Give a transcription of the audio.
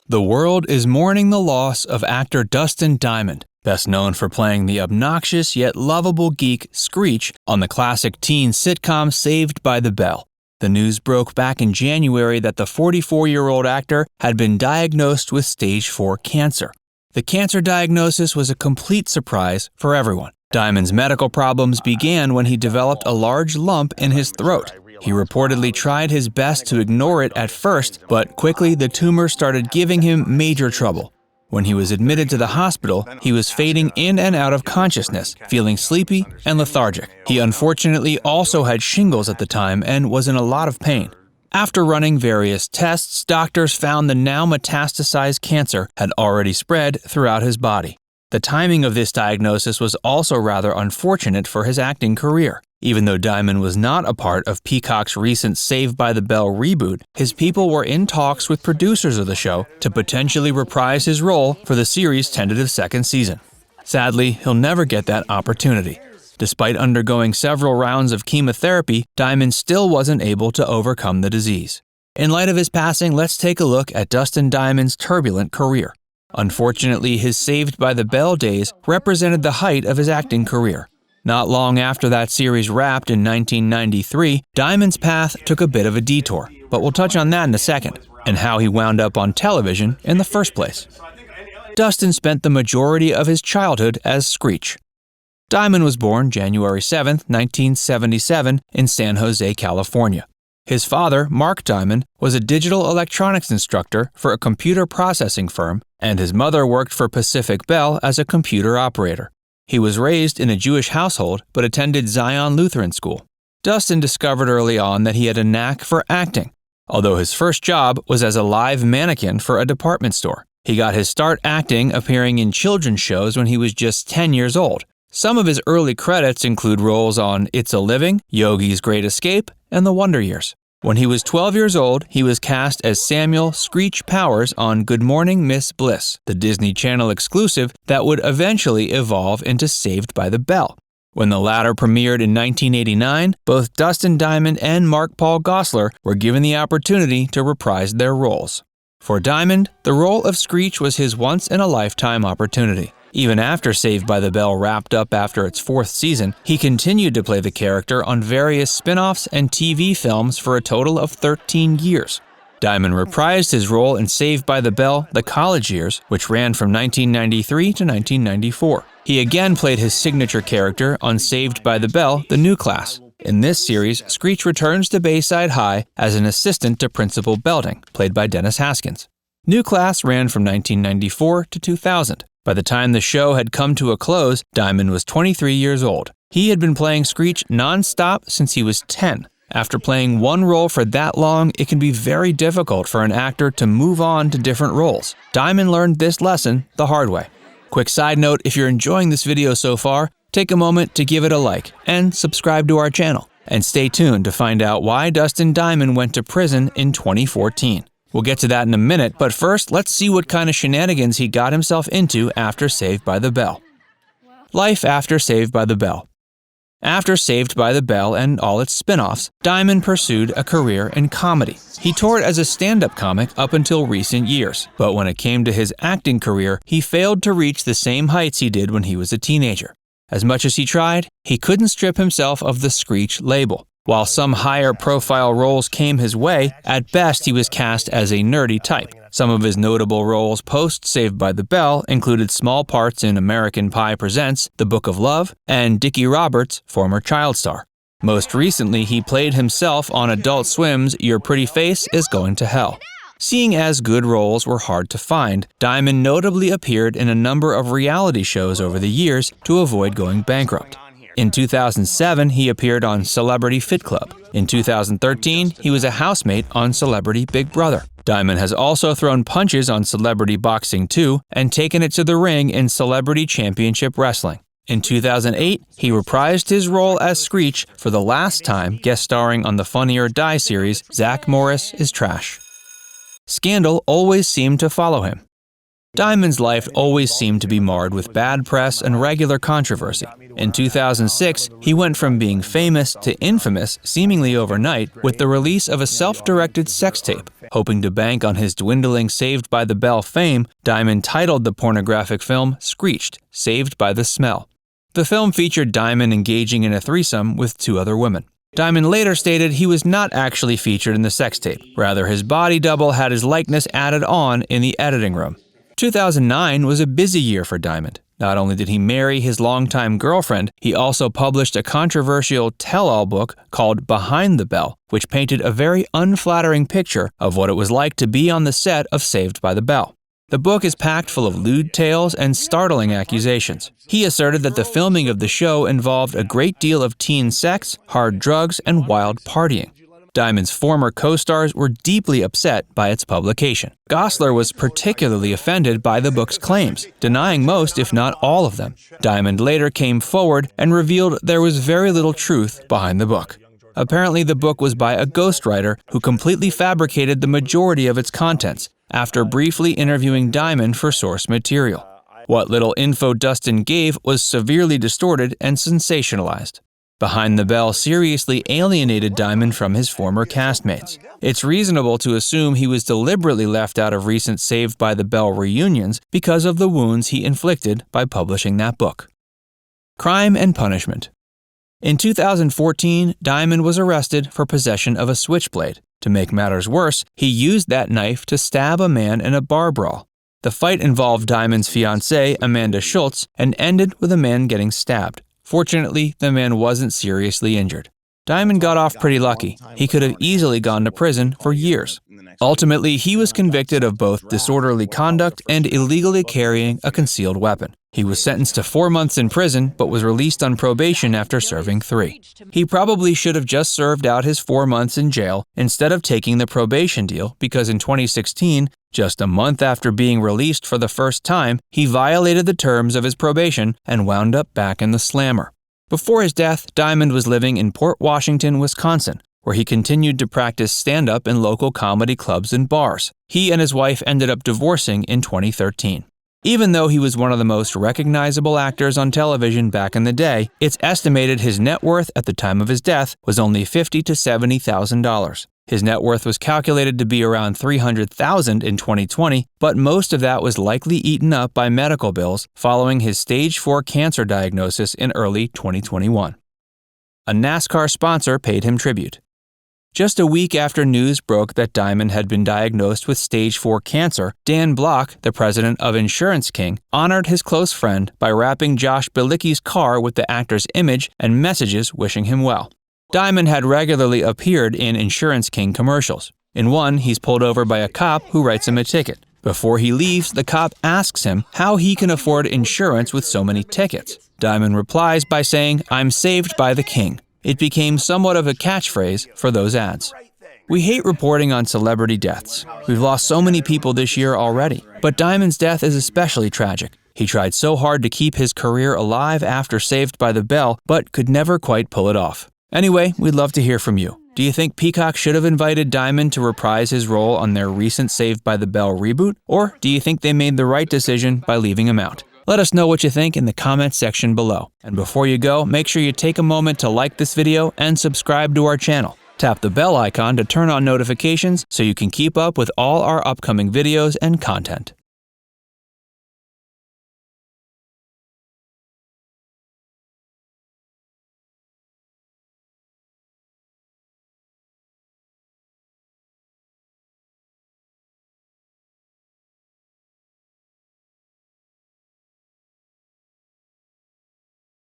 The world is mourning the loss of actor Dustin Diamond, best known for playing the obnoxious yet lovable geek Screech on the classic teen sitcom Saved by the Bell. The news broke back in January that the 44-year-old actor had been diagnosed with stage 4 cancer. The cancer diagnosis was a complete surprise for everyone. Diamond's medical problems began when he developed a large lump in his throat. He reportedly tried his best to ignore it at first, but quickly the tumor started giving him major trouble. When he was admitted to the hospital, he was fading in and out of consciousness, feeling sleepy and lethargic. He unfortunately also had shingles at the time and was in a lot of pain. After running various tests, doctors found the now metastasized cancer had already spread throughout his body. The timing of this diagnosis was also rather unfortunate for his acting career. Even though Diamond was not a part of Peacock's recent Saved by the Bell reboot, his people were in talks with producers of the show to potentially reprise his role for the series' tentative second season. Sadly, he'll never get that opportunity. Despite undergoing several rounds of chemotherapy, Diamond still wasn't able to overcome the disease. In light of his passing, let's take a look at Dustin Diamond's turbulent career. Unfortunately, his Saved by the Bell days represented the height of his acting career. Not long after that series wrapped in 1993, Diamond's path took a bit of a detour, but we'll touch on that in a second, and how he wound up on television in the first place. Dustin spent the majority of his childhood as Screech. Diamond was born January 7, 1977, in San Jose, California. His father, Mark Diamond, was a digital electronics instructor for a computer processing firm, and his mother worked for Pacific Bell as a computer operator. He was raised in a Jewish household but attended Zion Lutheran School. Dustin discovered early on that he had a knack for acting, although his first job was as a live mannequin for a department store. He got his start acting appearing in children's shows when he was just 10 years old. Some of his early credits include roles on It's a Living, Yogi's Great Escape, and The Wonder Years. When he was 12 years old, he was cast as Samuel Screech Powers on Good Morning, Miss Bliss, the Disney Channel exclusive that would eventually evolve into Saved by the Bell. When the latter premiered in 1989, both Dustin Diamond and Mark Paul Gosselaar were given the opportunity to reprise their roles. For Diamond, the role of Screech was his once-in-a-lifetime opportunity. Even after Saved by the Bell wrapped up after its 4th season, he continued to play the character on various spin-offs and TV films for a total of 13 years. Diamond reprised his role in Saved by the Bell: The College Years, which ran from 1993 to 1994. He again played his signature character on Saved by the Bell: The New Class. In this series, Screech returns to Bayside High as an assistant to Principal Belding, played by Dennis Haskins. New Class ran from 1994 to 2000. By the time the show had come to a close, Diamond was 23 years old. He had been playing Screech non-stop since he was 10. After playing one role for that long, it can be very difficult for an actor to move on to different roles. Diamond learned this lesson the hard way. Quick side note, if you're enjoying this video so far, take a moment to give it a like and subscribe to our channel. And stay tuned to find out why Dustin Diamond went to prison in 2014. We'll get to that in a minute, but first, let's see what kind of shenanigans he got himself into after Saved by the Bell. Life after Saved by the Bell. After Saved by the Bell and all its spin-offs, Diamond pursued a career in comedy. He toured as a stand-up comic up until recent years, but when it came to his acting career, he failed to reach the same heights he did when he was a teenager. As much as he tried, he couldn't strip himself of the Screech label. While some higher-profile roles came his way, at best he was cast as a nerdy type. Some of his notable roles post-Saved by the Bell included small parts in American Pie Presents, The Book of Love, and Dickie Roberts' former child star. Most recently, he played himself on Adult Swim's Your Pretty Face is Going to Hell. Seeing as good roles were hard to find, Diamond notably appeared in a number of reality shows over the years to avoid going bankrupt. In 2007, he appeared on Celebrity Fit Club. In 2013, he was a housemate on Celebrity Big Brother. Diamond has also thrown punches on Celebrity Boxing 2 and taken it to the ring in Celebrity Championship Wrestling. In 2008, he reprised his role as Screech for the last time, guest starring on the Funny or Die series, Zach Morris is Trash. Scandal always seemed to follow him. Diamond's life always seemed to be marred with bad press and regular controversy. In 2006, he went from being famous to infamous seemingly overnight with the release of a self-directed sex tape. Hoping to bank on his dwindling Saved by the Bell fame, Diamond titled the pornographic film Screech, Saved by the Smell. The film featured Diamond engaging in a threesome with 2 other women. Diamond later stated he was not actually featured in the sex tape. Rather, his body double had his likeness added on in the editing room. 2009 was a busy year for Diamond. Not only did he marry his longtime girlfriend, he also published a controversial tell-all book called Behind the Bell, which painted a very unflattering picture of what it was like to be on the set of Saved by the Bell. The book is packed full of lewd tales and startling accusations. He asserted that the filming of the show involved a great deal of teen sex, hard drugs, and wild partying. Diamond's former co-stars were deeply upset by its publication. Gosler was particularly offended by the book's claims, denying most, if not all of them. Diamond later came forward and revealed there was very little truth behind the book. Apparently, the book was by a ghostwriter who completely fabricated the majority of its contents, after briefly interviewing Diamond for source material. What little info Dustin gave was severely distorted and sensationalized. Behind the Bell seriously alienated Diamond from his former castmates. It's reasonable to assume he was deliberately left out of recent Saved by the Bell reunions because of the wounds he inflicted by publishing that book. Crime and punishment. In 2014, Diamond was arrested for possession of a switchblade. To make matters worse, he used that knife to stab a man in a bar brawl. The fight involved Diamond's fiancée, Amanda Schultz, and ended with a man getting stabbed. Fortunately, the man wasn't seriously injured. Diamond got off pretty lucky. He could have easily gone to prison for years. Ultimately, he was convicted of both disorderly conduct and illegally carrying a concealed weapon. He was sentenced to 4 months in prison, but was released on probation after serving 3. He probably should have just served out his 4 months in jail instead of taking the probation deal because in 2016, just a month after being released for the first time, he violated the terms of his probation and wound up back in the slammer. Before his death, Diamond was living in Port Washington, Wisconsin, where he continued to practice stand-up in local comedy clubs and bars. He and his wife ended up divorcing in 2013. Even though he was one of the most recognizable actors on television back in the day, it's estimated his net worth at the time of his death was only $50,000 to $70,000. His net worth was calculated to be around $300,000 in 2020, but most of that was likely eaten up by medical bills following his stage 4 cancer diagnosis in early 2021. A NASCAR sponsor paid him tribute. Just a week after news broke that Diamond had been diagnosed with stage 4 cancer, Dan Block, the president of Insurance King, honored his close friend by wrapping Josh Bilicki's car with the actor's image and messages wishing him well. Diamond had regularly appeared in Insurance King commercials. In one, he's pulled over by a cop who writes him a ticket. Before he leaves, the cop asks him how he can afford insurance with so many tickets. Diamond replies by saying, "I'm saved by the king." It became somewhat of a catchphrase for those ads. We hate reporting on celebrity deaths. We've lost so many people this year already, but Diamond's death is especially tragic. He tried so hard to keep his career alive after Saved by the Bell, but could never quite pull it off. Anyway, we'd love to hear from you. Do you think Peacock should have invited Diamond to reprise his role on their recent Saved by the Bell reboot? Or do you think they made the right decision by leaving him out? Let us know what you think in the comments section below. And before you go, make sure you take a moment to like this video and subscribe to our channel. Tap the bell icon to turn on notifications so you can keep up with all our upcoming videos and content.